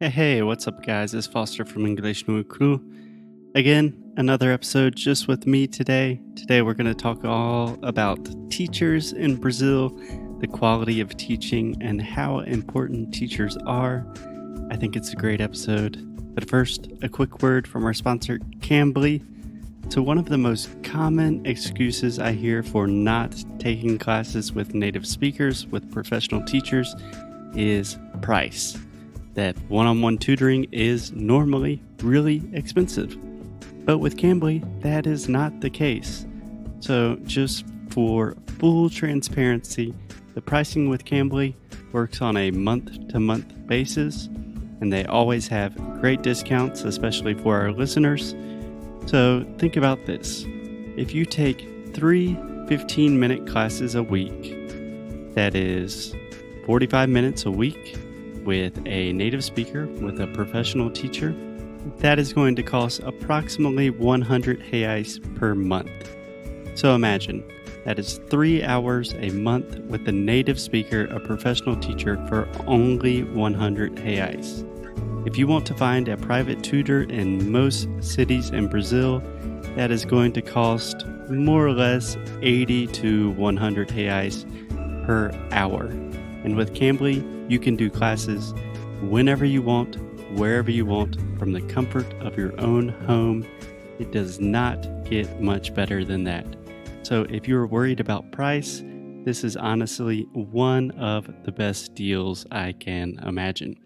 Hey, what's up, guys? It's Foster from Introduo. Again, another episode just with me today. Today, we're going to talk all about teachers in Brazil, the quality of teaching, and how important teachers are. I think it's a great episode. But first, a quick word from our sponsor, Cambly. So, one of the most common excuses I hear for not taking classes with native speakers, with professional teachers, is price. That one-on-one tutoring is normally really expensive. But with Cambly, that is not the case. So just for full transparency, the pricing with Cambly works on a month-to-month basis, and they always have great discounts, especially for our listeners. So think about this. If you take 3 15-minute classes a week, that is 45 minutes a week, with a native speaker, with a professional teacher, that is going to cost approximately 100 reais per month. So imagine, that is 3 hours a month with a native speaker, a professional teacher, for only 100 reais. If you want to find a private tutor in most cities in Brazil, that is going to cost more or less 80 to 100 reais per hour. And with Cambly, you can do classes whenever you want, wherever you want, from the comfort of your own home. It does not get much better than that. So if you're worried about price, this is honestly one of the best deals I can imagine.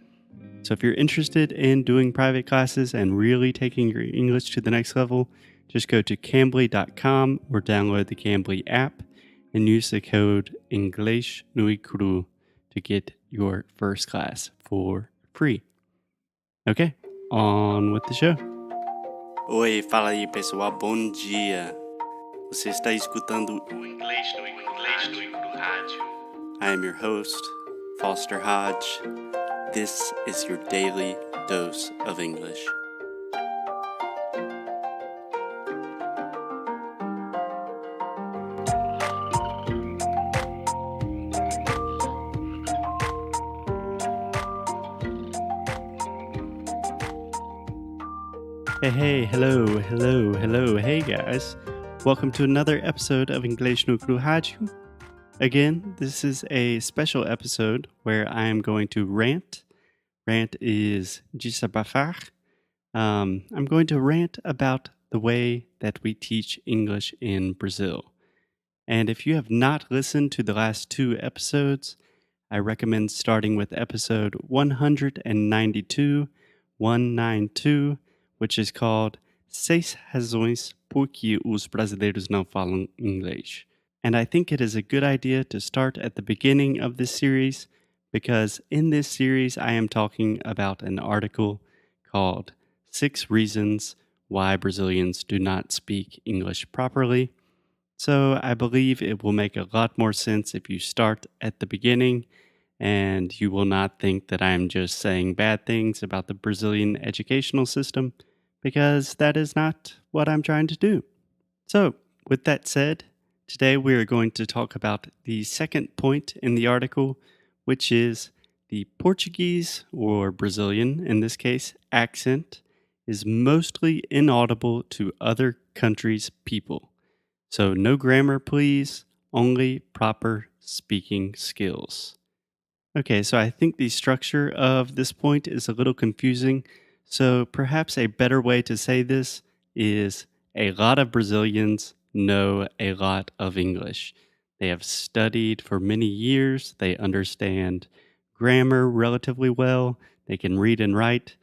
So if you're interested in doing private classes and really taking your English to the next level, just go to cambly.com or download the Cambly app and use the code Inglês to get your first class for free. Okay, on with the show. Oi, fala aí pessoal, bom dia. Você está escutando o Inglês no Rádio. I am your host, Foster Hodge. This is your daily dose of English. Hey, hello, hey guys. Welcome to another episode of Inglês no Rádio. Again, this is a special episode where I am going to rant. Rant is desabafar. I'm going to rant about the way that we teach English in Brazil. And if you have not listened to the last 2 episodes, I recommend starting with episode 192, which is called 6 Razões por que os brasileiros não falam inglês. And I think it is a good idea to start at the beginning of this series because in this series I am talking about an article called 6 Reasons Why Brazilians Do Not Speak English Properly. So I believe it will make a lot more sense if you start at the beginning and you will not think that I'm just saying bad things about the Brazilian educational system, because that is not what I'm trying to do. So, with that said, today we are going to talk about the second point in the article, which is the Portuguese, or Brazilian in this case, accent is mostly inaudible to other countries' people. So, no grammar, please, only proper speaking skills. Okay, so I think the structure of this point is a little confusing. So perhaps a better way to say this is a lot of Brazilians know a lot of English. They have studied for many years. They understand grammar relatively well. They can read and write.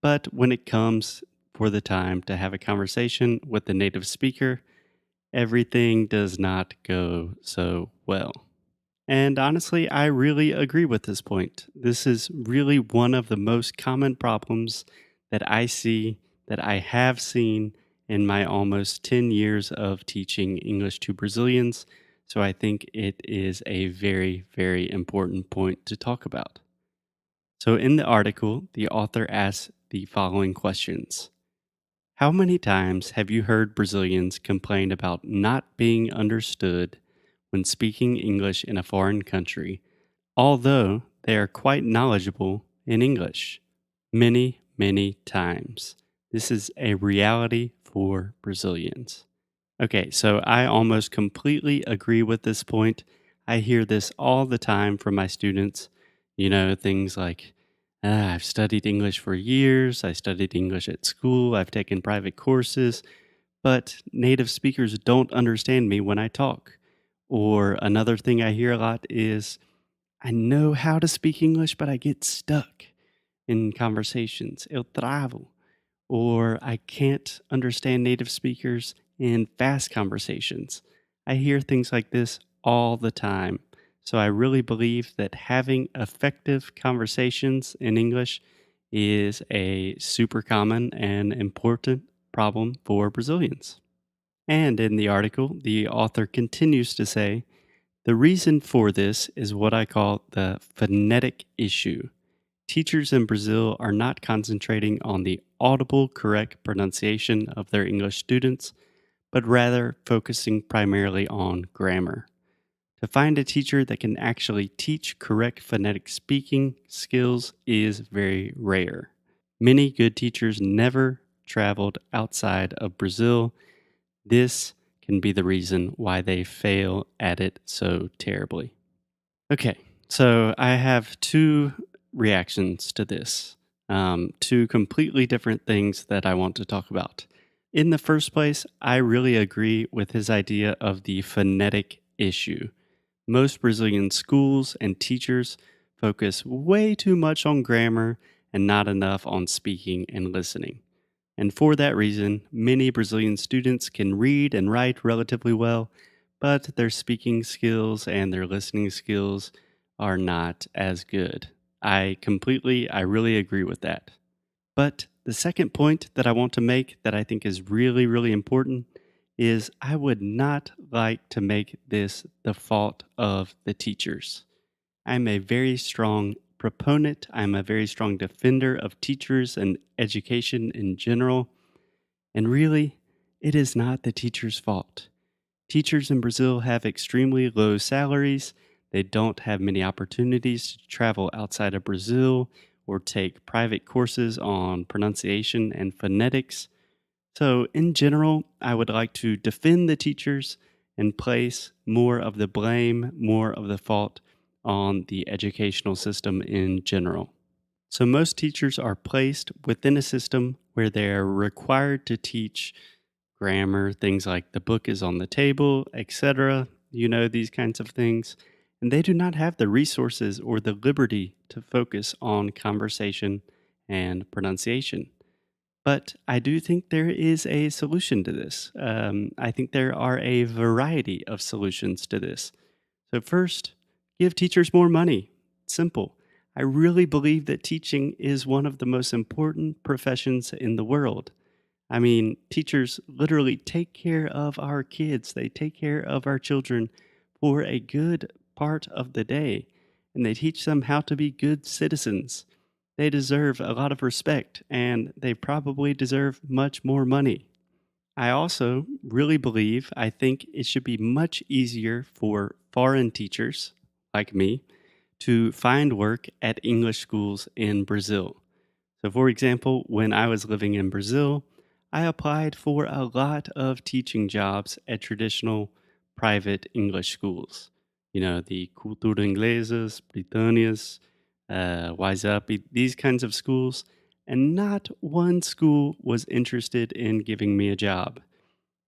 But when it comes for the time to have a conversation with the native speaker, everything does not go so well. And honestly, I really agree with this point. This is really one of the most common problems that I see, that I have seen in my almost 10 years of teaching English to Brazilians. So I think it is a very, very important point to talk about. So in the article, the author asks the following questions. How many times have you heard Brazilians complain about not being understood when speaking English in a foreign country, although they are quite knowledgeable in English? many, many times. This is a reality for Brazilians. Okay, so I almost completely agree with this point. I hear this all the time from my students. Things like, I've studied English for years. I studied English at school. I've taken private courses, but native speakers don't understand me when I talk. Or another thing I hear a lot is, I know how to speak English, but I get stuck in conversations. Eu travo. Or I can't understand native speakers in fast conversations. I hear things like this all the time. So I really believe that having effective conversations in English is a super common and important problem for Brazilians. And in the article, the author continues to say the reason for this is what I call the phonetic issue. Teachers in Brazil are not concentrating on the audible correct pronunciation of their English students, but rather focusing primarily on grammar. To find a teacher that can actually teach correct phonetic speaking skills is very rare. Many good teachers never traveled outside of Brazil. This can be the reason why they fail at it so terribly. Okay, so I have two reactions to this, two completely different things that I want to talk about. In the first place, I really agree with his idea of the phonetic issue. Most Brazilian schools and teachers focus way too much on grammar and not enough on speaking and listening. And for that reason, many Brazilian students can read and write relatively well, but their speaking skills and their listening skills are not as good. I really agree with that. But the second point that I want to make that I think is really, really important is I would not like to make this the fault of the teachers. I'm a very strong proponent, I'm a very strong defender of teachers and education in general. And really, it is not the teacher's fault. Teachers in Brazil have extremely low salaries. They don't have many opportunities to travel outside of Brazil or take private courses on pronunciation and phonetics. So, in general, I would like to defend the teachers and place more of the blame, more of the fault on the educational system in general. So, most teachers are placed within a system where they are required to teach grammar, things like the book is on the table, etc. These kinds of things. And they do not have the resources or the liberty to focus on conversation and pronunciation. But I do think there is a solution to this. I think there are a variety of solutions to this. So, first, give teachers more money. Simple. I really believe that teaching is one of the most important professions in the world. I mean, teachers literally take care of our kids, they take care of our children for a good part of the day, and they teach them how to be good citizens. They deserve a lot of respect, and they probably deserve much more money. I also really believe, I think it should be much easier for foreign teachers like me to find work at English schools in Brazil. So, for example, when I was living in Brazil, I applied for a lot of teaching jobs at traditional private English schools. The Cultura Inglesas, Britannias, Wise Up, these kinds of schools. And not one school was interested in giving me a job.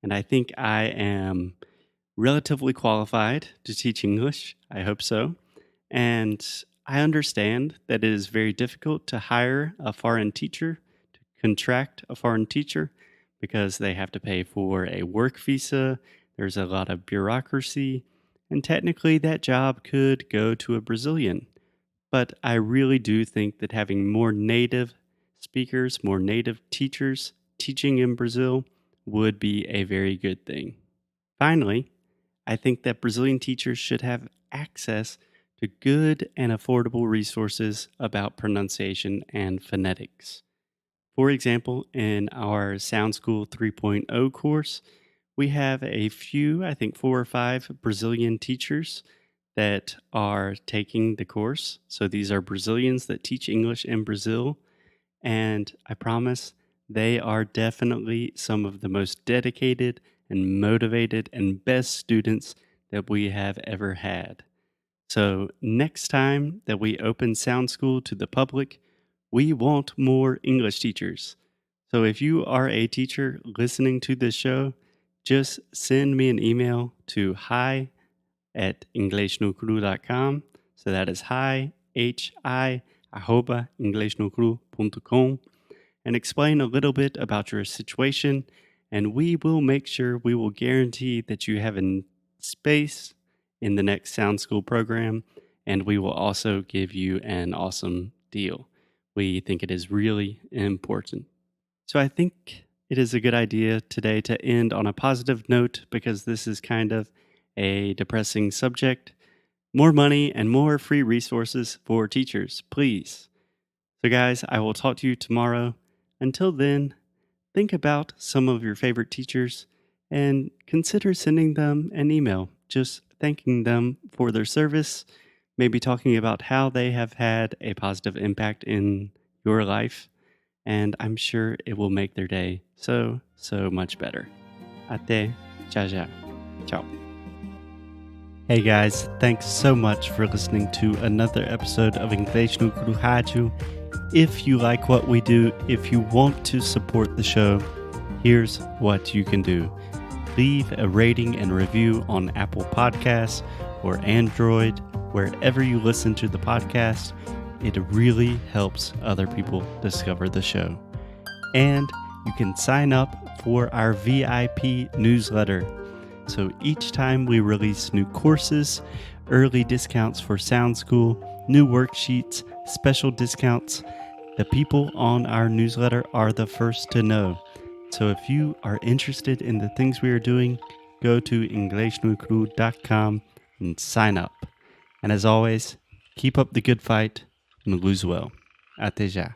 And I think I am relatively qualified to teach English. I hope so. And I understand that it is very difficult to hire a foreign teacher, to contract a foreign teacher, because they have to pay for a work visa. There's a lot of bureaucracy. And technically, that job could go to a Brazilian. But I really do think that having more native speakers, more native teachers teaching in Brazil would be a very good thing. Finally, I think that Brazilian teachers should have access to good and affordable resources about pronunciation and phonetics. For example, in our Sound School 3.0 course, we have a few, I think 4 or 5 Brazilian teachers that are taking the course. So these are Brazilians that teach English in Brazil, And I promise they are definitely some of the most dedicated and motivated and best students that we have ever had. So, next time that we open Sound School to the public, we want more English teachers. So, if you are a teacher listening to this show, just send me an email to hi@inglesnocru.com. So that is hi@inglesnocru.com, and explain a little bit about your situation, and we will make sure we will guarantee that you have a space in the next Sound School program, and we will also give you an awesome deal. We think it is really important. So I think it is a good idea today to end on a positive note because this is kind of a depressing subject. More money and more free resources for teachers, please. So, guys, I will talk to you tomorrow. Until then, think about some of your favorite teachers and consider sending them an email, just thanking them for their service, maybe talking about how they have had a positive impact in your life. And I'm sure it will make their day so, so much better. Até já já. Ciao. Hey guys, thanks so much for listening to another episode of Inglês no Rádio. If you like what we do, if you want to support the show, here's what you can do. Leave a rating and review on Apple Podcasts or Android, wherever you listen to the podcast. It really helps other people discover the show. And you can sign up for our VIP newsletter. So each time we release new courses, early discounts for Sound School, new worksheets, special discounts, the people on our newsletter are the first to know. So if you are interested in the things we are doing, go to inglesnocru.com and sign up. And as always, keep up the good fight and lose well. Até já.